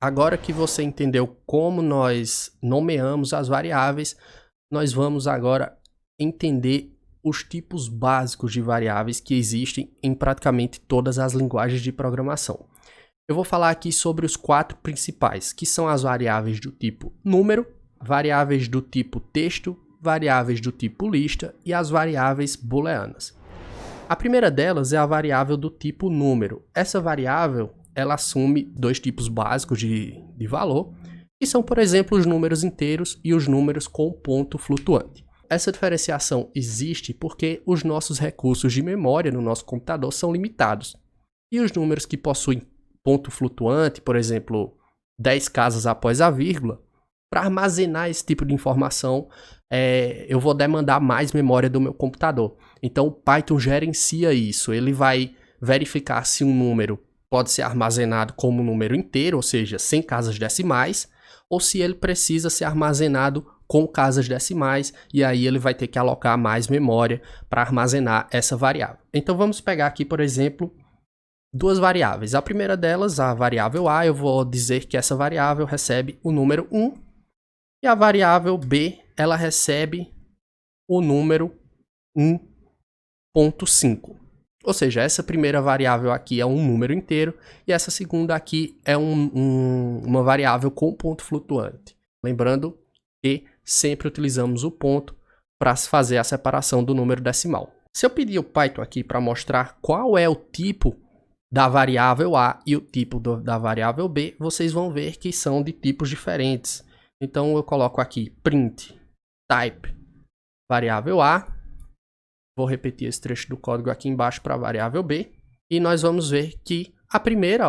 Agora que você entendeu como nós nomeamos as variáveis, nós vamos agora entender os tipos básicos de variáveis que existem em praticamente todas as linguagens de programação. Eu vou falar aqui sobre os 4 principais, que são as variáveis do tipo número, variáveis do tipo texto, variáveis do tipo lista e as variáveis booleanas. A primeira delas é a variável do tipo número. Essa variável ela assume 2 tipos básicos de valor, que são, por exemplo, os números inteiros e os números com ponto flutuante. Essa diferenciação existe porque os nossos recursos de memória no nosso computador são limitados. E os números que possuem ponto flutuante, por exemplo, 10 casas após a vírgula, para armazenar esse tipo de informação, eu vou demandar mais memória do meu computador. Então o Python gerencia isso, ele vai verificar se um número pode ser armazenado como um número inteiro, ou seja, sem casas decimais, ou se ele precisa ser armazenado com casas decimais, e aí ele vai ter que alocar mais memória para armazenar essa variável. Então vamos pegar aqui, por exemplo, 2 variáveis. A primeira delas, a variável A, eu vou dizer que essa variável recebe o número 1, e a variável B, ela recebe o número 1.5. Ou seja, essa primeira variável aqui é um número inteiro e essa segunda aqui é uma variável com ponto flutuante. Lembrando que sempre utilizamos o ponto para fazer a separação do número decimal. Se eu pedir o Python aqui para mostrar qual é o tipo da variável A e o tipo da variável B, vocês vão ver que são de tipos diferentes. Então eu coloco aqui print type variável A. Vou repetir esse trecho do código aqui embaixo para a variável B. E nós vamos ver que a primeira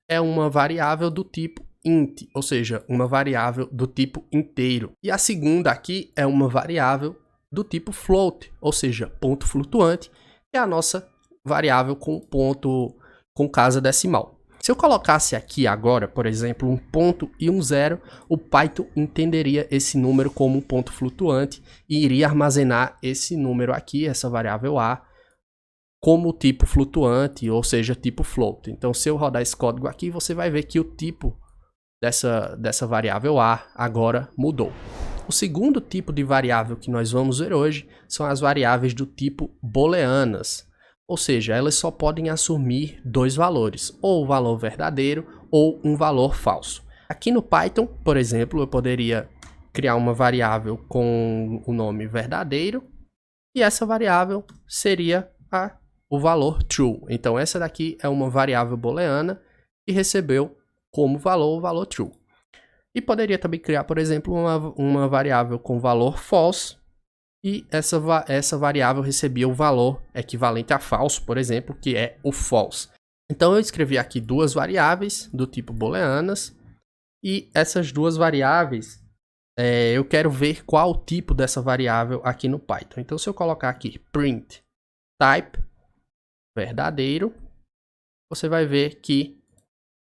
é uma variável do tipo int, ou seja, uma variável do tipo inteiro. E a segunda aqui é uma variável do tipo float, ou seja, ponto flutuante, que é a nossa variável com ponto com casa decimal. Se eu colocasse aqui agora, por exemplo, um ponto e um zero, o Python entenderia esse número como um ponto flutuante e iria armazenar esse número aqui, essa variável A, como tipo flutuante, ou seja, tipo float. Então, se eu rodar esse código aqui, você vai ver que o tipo dessa variável A agora mudou. O segundo tipo de variável que nós vamos ver hoje são as variáveis do tipo booleanas. Ou seja, elas só podem assumir 2 valores, ou o valor verdadeiro ou um valor falso. Aqui no Python, por exemplo, eu poderia criar uma variável com o nome verdadeiro e essa variável seria o valor true. Então essa daqui é uma variável booleana que recebeu como valor o valor true. E poderia também criar, por exemplo, uma variável com valor false. E essa variável recebia o valor equivalente a falso, por exemplo, que é o false. Então eu escrevi aqui 2 variáveis do tipo booleanas. E essas 2 variáveis, eu quero ver qual o tipo dessa variável aqui no Python. Então se eu colocar aqui print type verdadeiro, você vai ver que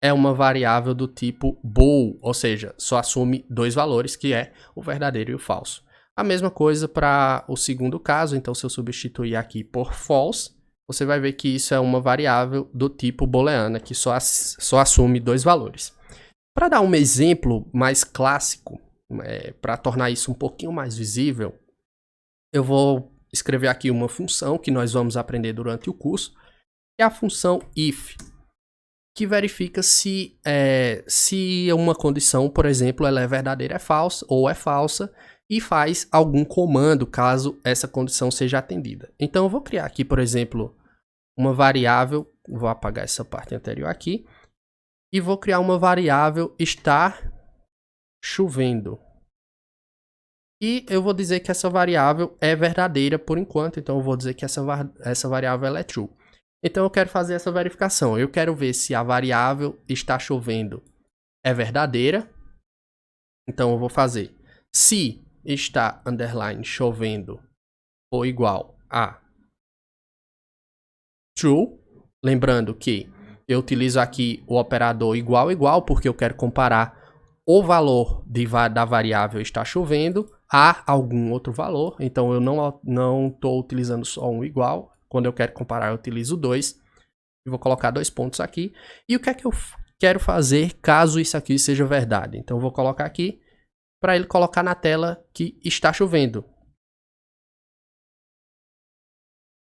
é uma variável do tipo bool, ou seja, só assume 2 valores, que é o verdadeiro e o falso. A mesma coisa para o segundo caso, então se eu substituir aqui por false, você vai ver que isso é uma variável do tipo booleana, que só assume 2 valores. Para dar um exemplo mais clássico, para tornar isso um pouquinho mais visível, eu vou escrever aqui uma função que nós vamos aprender durante o curso, que é a função if, que verifica se uma condição, por exemplo, ela é verdadeira ou é falsa, e faz algum comando caso essa condição seja atendida. Então eu vou criar aqui, por exemplo, uma variável, vou apagar essa parte anterior aqui, e vou criar uma variável está chovendo. E eu vou dizer que essa variável é verdadeira por enquanto, então eu vou dizer que essa variável ela é true. Então eu quero fazer essa verificação, eu quero ver se a variável está chovendo é verdadeira, então eu vou fazer se está underline chovendo ou igual a true, lembrando que eu utilizo aqui o operador igual porque eu quero comparar o valor da variável está chovendo a algum outro valor, então eu não estou utilizando só um igual, quando eu quero comparar eu utilizo 2, e vou colocar 2 pontos aqui, e o que é quero fazer caso isso aqui seja verdade. Então, eu vou colocar aqui para ele colocar na tela que está chovendo.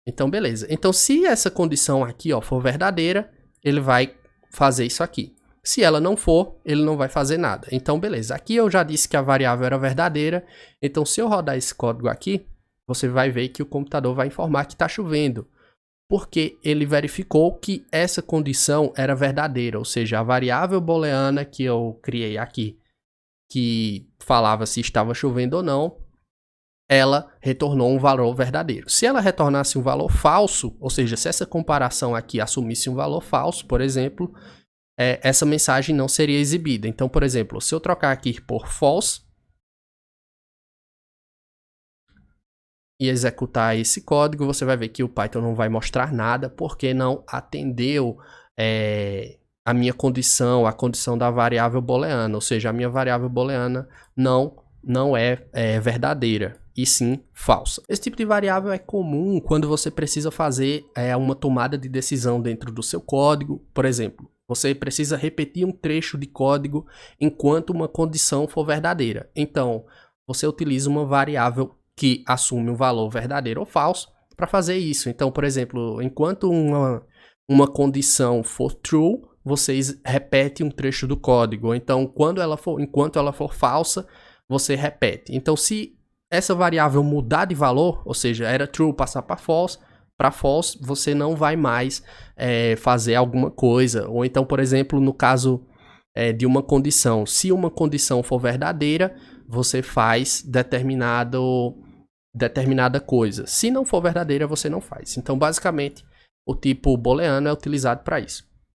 Então, beleza. Então, se essa condição aqui, ó, for verdadeira, ele vai fazer isso aqui. Se ela não for, ele não vai fazer nada. Então, beleza. Aqui eu já disse que a variável era verdadeira. Então, se eu rodar esse código aqui, você vai ver que o computador vai informar que está chovendo. Porque ele verificou que essa condição era verdadeira. Ou seja, a variável booleana que eu criei aqui, que falava se estava chovendo ou não, ela retornou um valor verdadeiro. Se ela retornasse um valor falso, ou seja, se essa comparação aqui assumisse um valor falso, por exemplo, essa mensagem não seria exibida. Então, por exemplo, se eu trocar aqui por false e executar esse código, você vai ver que o Python não vai mostrar nada porque não atendeu a minha condição, a condição da variável booleana, ou seja, a minha variável booleana não é verdadeira, e sim falsa. Esse tipo de variável é comum quando você precisa fazer uma tomada de decisão dentro do seu código. Por exemplo, você precisa repetir um trecho de código enquanto uma condição for verdadeira. Então, você utiliza uma variável que assume um valor verdadeiro ou falso para fazer isso. Então, por exemplo, enquanto uma condição for true, vocês repetem um trecho do código. Então, enquanto ela for falsa, você repete. Então, se essa variável mudar de valor, ou seja, era true passar para false, você não vai mais fazer alguma coisa. Ou então, por exemplo, no caso de uma condição, se uma condição for verdadeira, você faz determinada coisa. Se não for verdadeira, você não faz. Então, basicamente, o tipo booleano é utilizado para isso.